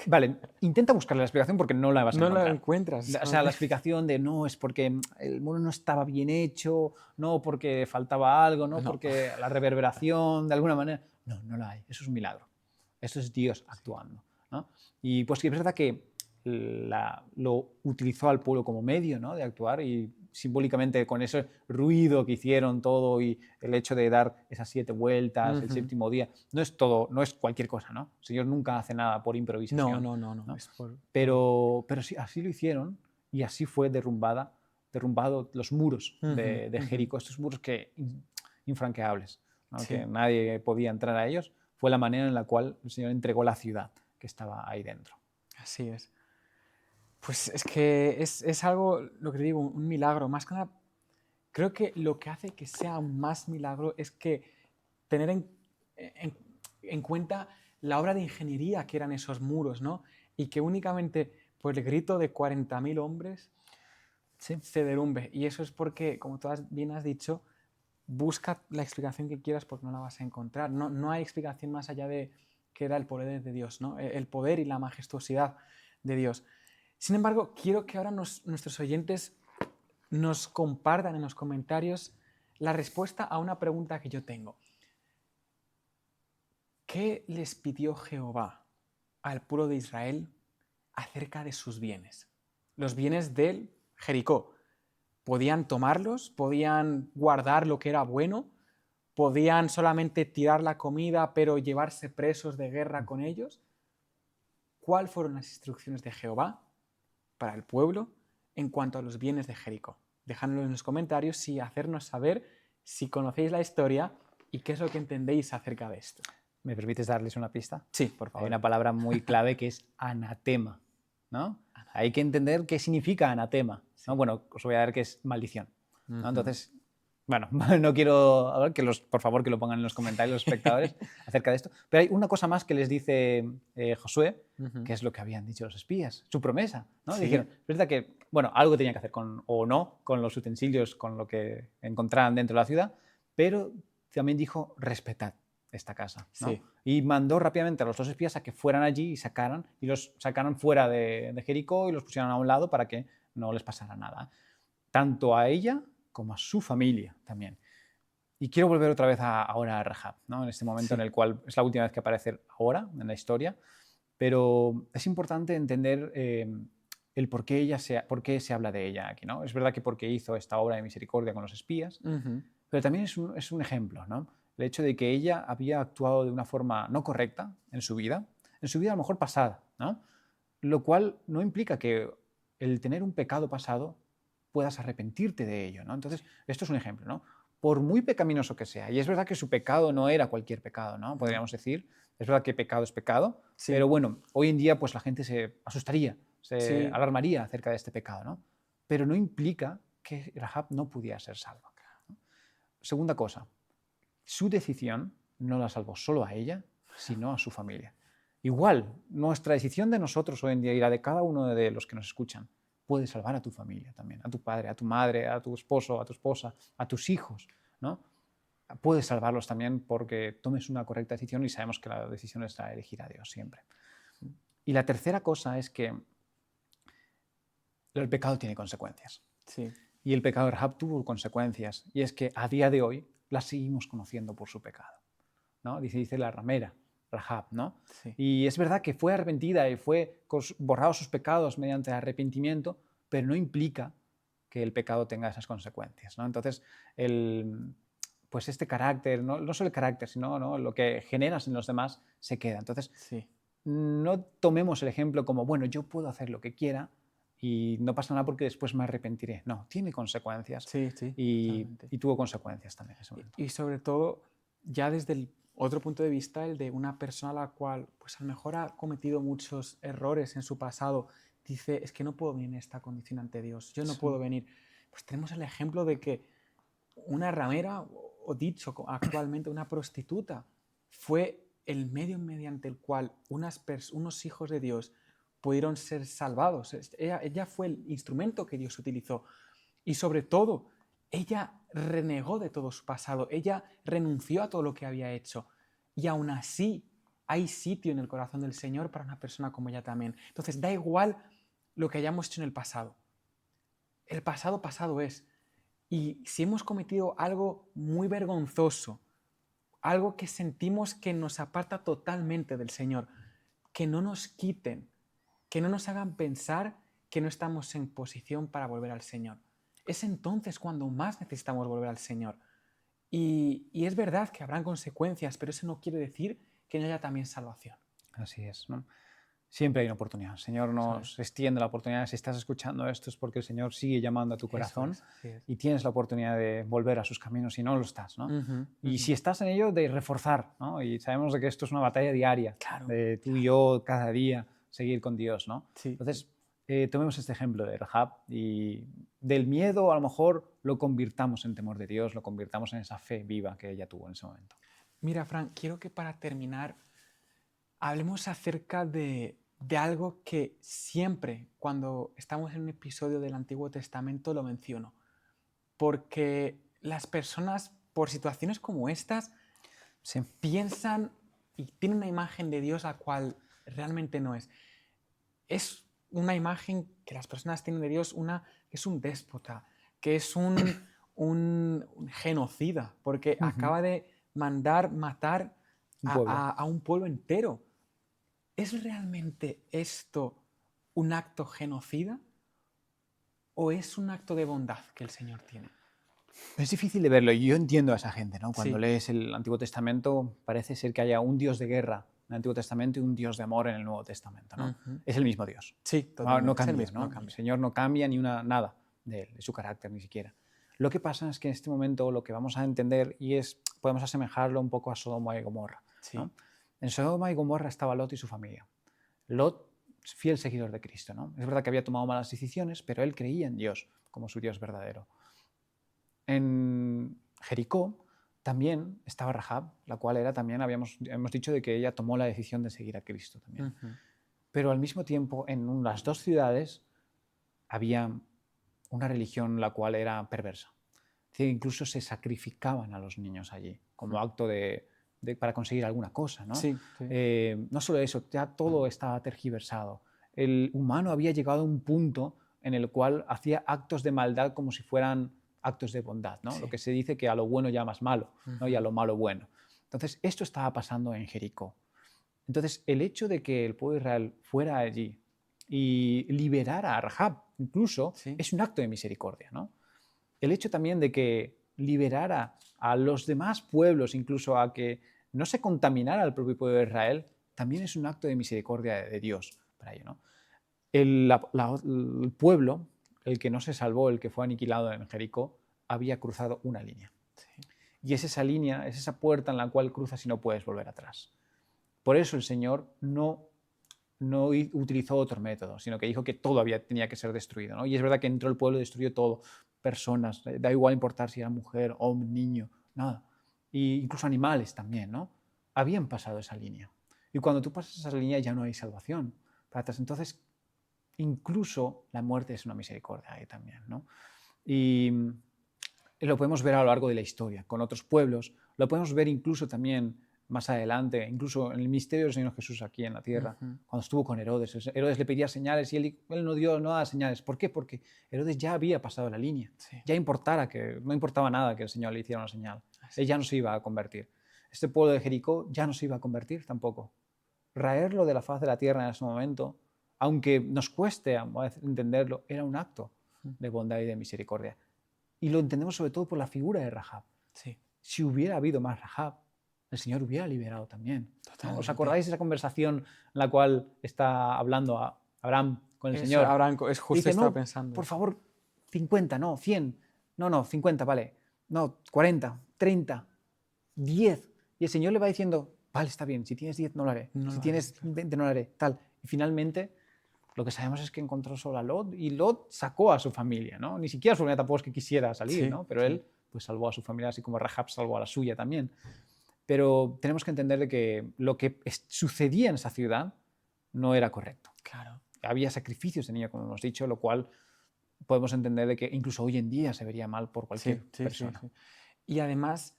Vale, intenta buscarle la explicación porque no la vas a No encontrar. la encuentras. O sea, la explicación de no, es porque el muro no estaba bien hecho, no porque faltaba algo, no, No. porque la reverberación, de alguna manera. No, no la hay. Eso es un milagro. Eso es Dios actuando, ¿no? Y pues es verdad que lo utilizó al pueblo como medio, ¿no?, de actuar, y simbólicamente con ese ruido que hicieron todo y el hecho de dar esas 7 vueltas, el séptimo día, no es todo, no es cualquier cosa, ¿no? El Señor nunca hace nada por improvisación. No. Es Pero sí, así lo hicieron y así fue derrumbado los muros de Jericó, estos muros infranqueables, ¿no? Sí. Que nadie podía entrar a ellos. Fue la manera en la cual el Señor entregó la ciudad que estaba ahí dentro. Así es. Pues es que es algo, lo que te digo, un milagro. Más que nada, creo que lo que hace que sea un más milagro es que tener en cuenta la obra de ingeniería que eran esos muros, ¿no? Y que únicamente por el grito de 40.000 hombres se derrumbe. Y eso es porque, como tú bien has dicho, busca la explicación que quieras porque no la vas a encontrar. No hay explicación más allá de que era el poder de Dios, ¿no? El poder y la majestuosidad de Dios. Sin embargo, quiero que ahora nuestros oyentes nos compartan en los comentarios la respuesta a una pregunta que yo tengo. ¿Qué les pidió Jehová al pueblo de Israel acerca de sus bienes? Los bienes del Jericó. ¿Podían tomarlos? ¿Podían guardar lo que era bueno? ¿Podían solamente tirar la comida pero llevarse presos de guerra con ellos? ¿Cuáles fueron las instrucciones de Jehová para el pueblo en cuanto a los bienes de Jericó? Dejadlo en los comentarios y hacernos saber si conocéis la historia y qué es lo que entendéis acerca de esto. ¿Me permites darles una pista? Sí, por favor. Hay una palabra muy clave que es anatema, ¿no? Hay que entender qué significa anatema, ¿no? Bueno, os voy a dar que es maldición, ¿no? Entonces, Bueno, no quiero, a ver, por favor que lo pongan en los comentarios los espectadores acerca de esto. Pero hay una cosa más que les dice Josué, que es lo que habían dicho los espías, su promesa, ¿no? Sí. Dijeron, es verdad que, bueno, algo tenía que hacer con, o no, con los utensilios, con lo que encontraran dentro de la ciudad, pero también dijo, respetad esta casa, ¿no? Sí. Y mandó rápidamente a los 2 espías a que fueran allí y los sacaran fuera de Jericó y los pusieran a un lado para que no les pasara nada. Tanto a ella como a su familia también. Y quiero volver otra vez ahora a Rahab, ¿no? En este momento en el cual es la última vez que aparece ahora en la historia, pero es importante entender el por qué se habla de ella aquí, ¿no? Es verdad que porque hizo esta obra de misericordia con los espías, pero también es un ejemplo, ¿no? El hecho de que ella había actuado de una forma no correcta en su vida a lo mejor pasada, ¿no? Lo cual no implica que el tener un pecado pasado puedas arrepentirte de ello, ¿no? Entonces, esto es un ejemplo, ¿no? Por muy pecaminoso que sea, y es verdad que su pecado no era cualquier pecado, ¿no? Podríamos decir, es verdad que pecado es pecado, Sí. pero bueno, hoy en día pues la gente se asustaría, se Sí. alarmaría acerca de este pecado, ¿no? Pero no implica que Rahab no pudiera ser salva, ¿no? Segunda cosa, su decisión no la salvó solo a ella, sino a su familia. Igual, nuestra decisión de nosotros hoy en día y la de cada uno de los que nos escuchan puede salvar a tu familia también, a tu padre, a tu madre, a tu esposo, a tu esposa, a tus hijos, ¿no? Puedes salvarlos también porque tomes una correcta decisión y sabemos que la decisión es la de elegir a Dios siempre. Y la tercera cosa es que el pecado tiene consecuencias. Sí. Y el pecado de Rahab tuvo consecuencias, y es que a día de hoy la seguimos conociendo por su pecado, ¿no? Dice la ramera, Rahab, ¿no? Sí. Y es verdad que fue arrepentida y fue borrados sus pecados mediante arrepentimiento, pero no implica que el pecado tenga esas consecuencias, ¿no? Entonces, pues este carácter, no solo el carácter, sino, ¿no?, lo que generas en los demás se queda. Entonces, Sí. no tomemos el ejemplo como, bueno, yo puedo hacer lo que quiera y no pasa nada porque después me arrepentiré. No, tiene consecuencias. Sí, sí, totalmente. Y tuvo consecuencias también en ese momento. Y sobre todo, ya desde el otro punto de vista, el de una persona a la cual pues a lo mejor ha cometido muchos errores en su pasado, dice, es que no puedo venir en esta condición ante Dios, yo no Sí. puedo venir. Pues tenemos el ejemplo de que una ramera, o dicho actualmente una prostituta, fue el medio mediante el cual unos hijos de Dios pudieron ser salvados. Ella fue el instrumento que Dios utilizó. Y sobre todo, ella renegó de todo su pasado, ella renunció a todo lo que había hecho. Y aún así hay sitio en el corazón del Señor para una persona como ella también. Entonces, da igual lo que hayamos hecho en el pasado. El pasado pasado es. Y si hemos cometido algo muy vergonzoso, algo que sentimos que nos aparta totalmente del Señor, que no nos quiten, que no nos hagan pensar que no estamos en posición para volver al Señor. Es entonces cuando más necesitamos volver al Señor. Y es verdad que habrán consecuencias, pero eso no quiere decir que no haya también salvación. Así es, ¿no? Siempre hay una oportunidad. El Señor nos extiende la oportunidad. Si estás escuchando esto es porque el Señor sigue llamando a tu corazón y tienes la oportunidad de volver a sus caminos y no lo estás, ¿no? Y si estás en ello, de reforzar, ¿no? Y sabemos de que esto es una batalla diaria, de tú y yo cada día seguir con Dios, ¿no? Sí. Entonces, tomemos este ejemplo de Rahab y del miedo a lo mejor lo convirtamos en temor de Dios, lo convirtamos en esa fe viva que ella tuvo en ese momento. Mira, Fran, quiero que para terminar hablemos acerca de algo que siempre cuando estamos en un episodio del Antiguo Testamento lo menciono. Porque las personas, por situaciones como estas, piensan y tienen una imagen de Dios la cual realmente no es. Es una imagen que las personas tienen de Dios, que es un déspota, que es un genocida, porque acaba de matar a un pueblo entero. ¿Es realmente esto un acto genocida o es un acto de bondad que el Señor tiene? Es difícil de verlo y yo entiendo a esa gente, ¿no? Cuando lees el Antiguo Testamento parece ser que haya un Dios de guerra en el Antiguo Testamento y un Dios de amor en el Nuevo Testamento, ¿no? Es el mismo Dios. Sí, totalmente. No cambia, es el mismo, ¿no? no cambia. El Señor no cambia ni nada de él, de su carácter ni siquiera. Lo que pasa es que en este momento lo que vamos a entender podemos asemejarlo un poco a Sodoma y Gomorra, ¿no? En Sodoma y Gomorra estaba Lot y su familia. Lot, fiel seguidor de Cristo, ¿no? Es verdad que había tomado malas decisiones, pero él creía en Dios como su Dios verdadero. En Jericó también estaba Rahab, la cual era también, hemos dicho de que ella tomó la decisión de seguir a Cristo también. Pero al mismo tiempo, en las dos ciudades había una religión la cual era perversa. Es decir, incluso se sacrificaban a los niños allí como acto para conseguir alguna cosa, ¿no? Sí, sí. No solo eso, ya todo estaba tergiversado. El humano había llegado a un punto en el cual hacía actos de maldad como si fueran actos de bondad, ¿no? Sí. Lo que se dice que a lo bueno llamas malo, ¿no? Y a lo malo bueno. Entonces, esto estaba pasando en Jericó. Entonces, el hecho de que el pueblo de Israel fuera allí y liberara a Rahab, incluso, Sí. es un acto de misericordia, ¿no? El hecho también de que liberara a los demás pueblos, incluso a que no se contaminara el propio pueblo de Israel, también es un acto de misericordia de Dios para ello, ¿no? El pueblo, el que no se salvó, el que fue aniquilado en Jericó, había cruzado una línea. Sí. Y es esa línea, es esa puerta en la cual cruzas y no puedes volver atrás. Por eso el Señor no utilizó otro método, sino que dijo que todo tenía que ser destruido, ¿no? Y es verdad que entró el pueblo y destruyó todo, personas, da igual importar si era mujer, hombre, niño, nada. Y incluso animales también, ¿no? Habían pasado esa línea. Y cuando tú pasas esa línea ya no hay salvación para atrás. Entonces, incluso la muerte es una misericordia ahí también, ¿no? Y lo podemos ver a lo largo de la historia, con otros pueblos, lo podemos ver incluso también más adelante, incluso en el misterio del Señor Jesús aquí en la tierra, cuando estuvo con Herodes. Herodes le pedía señales y él no daba señales. ¿Por qué? Porque Herodes ya había pasado la línea. Sí. Ya no importaba nada que el Señor le hiciera una señal. Él ya no se iba a convertir. Este pueblo de Jericó ya no se iba a convertir tampoco. Raerlo de la faz de la tierra en ese momento, aunque nos cueste entenderlo, era un acto de bondad y de misericordia. Y lo entendemos sobre todo por la figura de Rahab. Sí. Si hubiera habido más Rahab, el Señor hubiera liberado también. Totalmente. ¿Os acordáis de esa conversación en la cual está hablando a Abraham con el Señor? Abraham, es justo dice, estaba no, pensando. por favor, 50, no, 100. No, 50, vale. No, 40, 30, 10. Y el Señor le va diciendo, vale, está bien, si tienes 10 no lo haré. No si lo tienes haré, claro. 20 no lo haré. Tal. Y finalmente, lo que sabemos es que encontró solo a Lot y Lot sacó a su familia, ¿no? Ni siquiera su familia tampoco es que quisiera salir, Sí, ¿no? Pero sí. él pues salvó a su familia, así como Rahab salvó a la suya también. Pero tenemos que entender de que lo que sucedía en esa ciudad no era correcto. Claro. Había sacrificios de niños, como hemos dicho, lo cual podemos entender de que incluso hoy en día se vería mal por cualquier persona. Sí. Y además,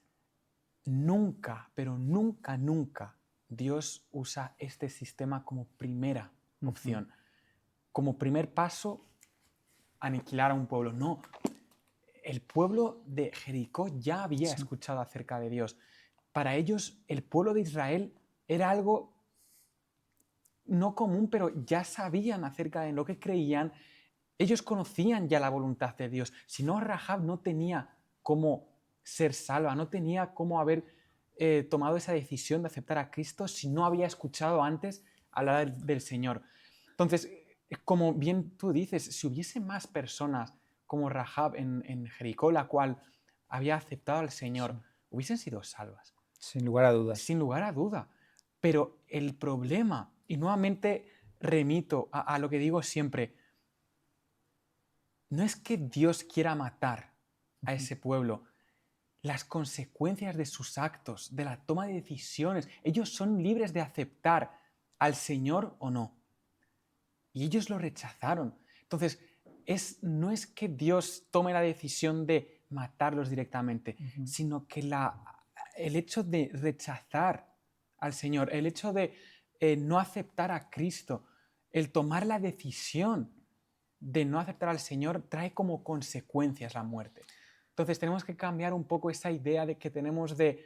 nunca, pero nunca, nunca Dios usa este sistema como primera opción. Como primer paso, aniquilar a un pueblo. No, el pueblo de Jericó ya había escuchado acerca de Dios. Para ellos, el pueblo de Israel era algo no común, pero ya sabían acerca de lo que creían. Ellos conocían ya la voluntad de Dios. Si no, Rahab no tenía cómo ser salva, no tenía cómo haber tomado esa decisión de aceptar a Cristo si no había escuchado antes hablar del Señor. Entonces, como bien tú dices, si hubiese más personas como Rahab en Jericó, la cual había aceptado al Señor, hubiesen sido salvas. Sin lugar a dudas. Sin lugar a duda. Pero el problema, y nuevamente remito a lo que digo siempre, no es que Dios quiera matar a ese pueblo. Las consecuencias de sus actos, de la toma de decisiones, ellos son libres de aceptar al Señor o no. Y ellos lo rechazaron. Entonces, no es que Dios tome la decisión de matarlos directamente, sino que el hecho de rechazar al Señor, el hecho de no aceptar a Cristo, el tomar la decisión de no aceptar al Señor trae como consecuencias la muerte. Entonces tenemos que cambiar un poco esa idea de que tenemos de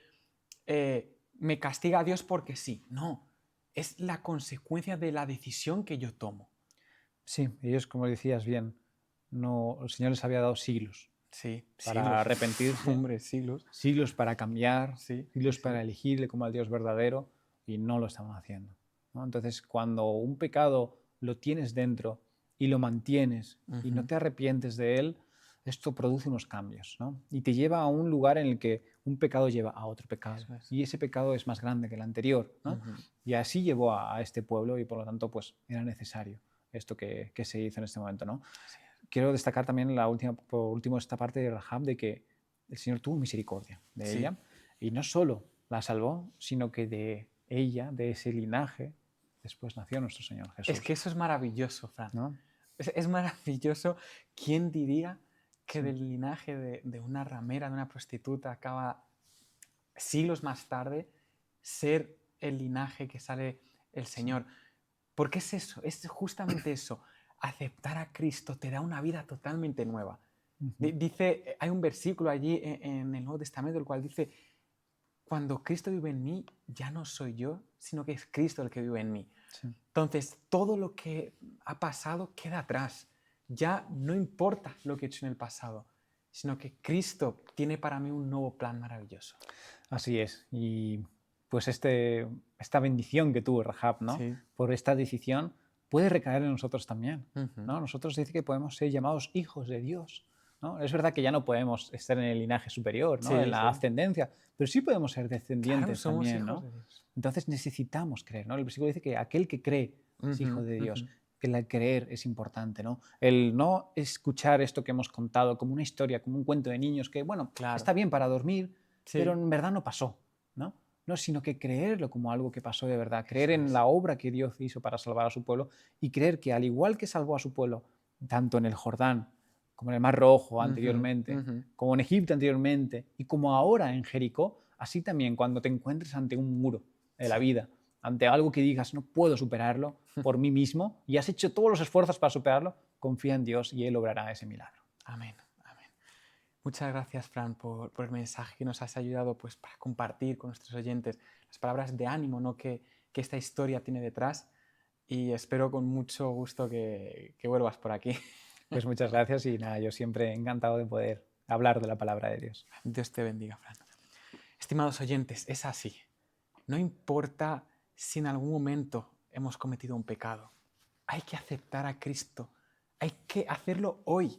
me castiga a Dios porque sí. No, es la consecuencia de la decisión que yo tomo. Sí, ellos, como decías bien, el Señor les había dado siglos. Sí, para siglos. arrepentirse, Hombre, siglos. siglos para cambiar, Sí, siglos sí. para elegirle como al Dios verdadero, y no lo estaban haciendo, ¿no? Entonces, cuando un pecado lo tienes dentro y lo mantienes y no te arrepientes de él, esto produce unos cambios, ¿no? Y te lleva a un lugar en el que un pecado lleva a otro pecado. Eso es. Y ese pecado es más grande que el anterior, ¿no? Y así llevó a este pueblo y por lo tanto pues era necesario esto que se hizo en este momento, ¿no? Quiero destacar también por último esta parte de Rahab, de que el Señor tuvo misericordia de Sí. ella y no solo la salvó, sino que de ella, de ese linaje, después nació nuestro Señor Jesús. Es que eso es maravilloso, Fran. ¿No? Es maravilloso. ¿Quién diría que Sí. del linaje de una ramera, de una prostituta, acaba siglos más tarde ser el linaje que sale el Señor? Porque es eso, es justamente eso. Aceptar a Cristo te da una vida totalmente nueva. Dice, hay un versículo allí en el Nuevo Testamento el cual dice, cuando Cristo vive en mí, ya no soy yo, sino que es Cristo el que vive en mí. Sí. Entonces, todo lo que ha pasado queda atrás. Ya no importa lo que he hecho en el pasado, sino que Cristo tiene para mí un nuevo plan maravilloso. Así es. Y pues esta bendición que tuvo Rahab, ¿no? Sí. Por esta decisión, puede recaer en nosotros también. Ujú. ¿No? Nosotros dice que podemos ser llamados hijos de Dios. ¿No? Es verdad que ya no podemos estar en el linaje superior, ¿no? Sí, En la sí. ascendencia, pero sí podemos ser Claro, descendientes somos también. hijos ¿no? de Dios. Entonces necesitamos creer. ¿No? El versículo dice que aquel que cree es Ujú, hijo de Dios. ujú. Que el creer es importante, ¿no? El no escuchar esto que hemos contado como una historia, como un cuento de niños que, bueno, Claro. está bien para dormir, Sí. pero en verdad no pasó, ¿no? No, sino que creerlo como algo que pasó de verdad, creer Eso en es. la obra que Dios hizo para salvar a su pueblo y creer que al igual que salvó a su pueblo, tanto en el Jordán, como en el Mar Rojo anteriormente, ujú. como en Egipto anteriormente y como ahora en Jericó, así también cuando te encuentres ante un muro de la Sí. vida, ante algo que digas no puedo superarlo por mí mismo y has hecho todos los esfuerzos para superarlo, confía en Dios y Él obrará ese milagro. Amén, amén. Muchas gracias, Fran, por el mensaje que nos has ayudado pues, para compartir con nuestros oyentes las palabras de ánimo, ¿no? que esta historia tiene detrás. Y espero con mucho gusto que vuelvas por aquí. Pues muchas gracias y nada, yo siempre encantado de poder hablar de la palabra de Dios. Dios te bendiga, Fran. Estimados oyentes, es así. No importa si en algún momento hemos cometido un pecado. Hay que aceptar a Cristo. Hay que hacerlo hoy.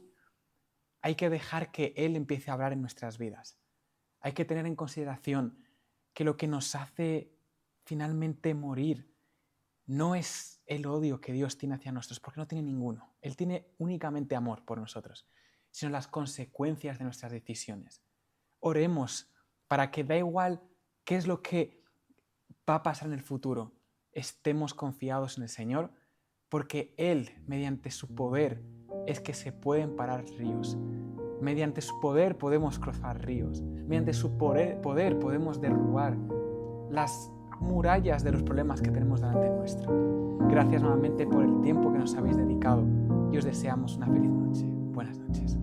Hay que dejar que Él empiece a hablar en nuestras vidas. Hay que tener en consideración que lo que nos hace finalmente morir no es el odio que Dios tiene hacia nosotros, porque no tiene ninguno. Él tiene únicamente amor por nosotros, sino las consecuencias de nuestras decisiones. Oremos para que da igual qué es lo que va a pasar en el futuro, estemos confiados en el Señor, porque Él, mediante su poder, es que se pueden parar ríos. Mediante su poder podemos cruzar ríos. Mediante su poder podemos derrubar las murallas de los problemas que tenemos delante nuestro. Gracias nuevamente por el tiempo que nos habéis dedicado y os deseamos una feliz noche. Buenas noches.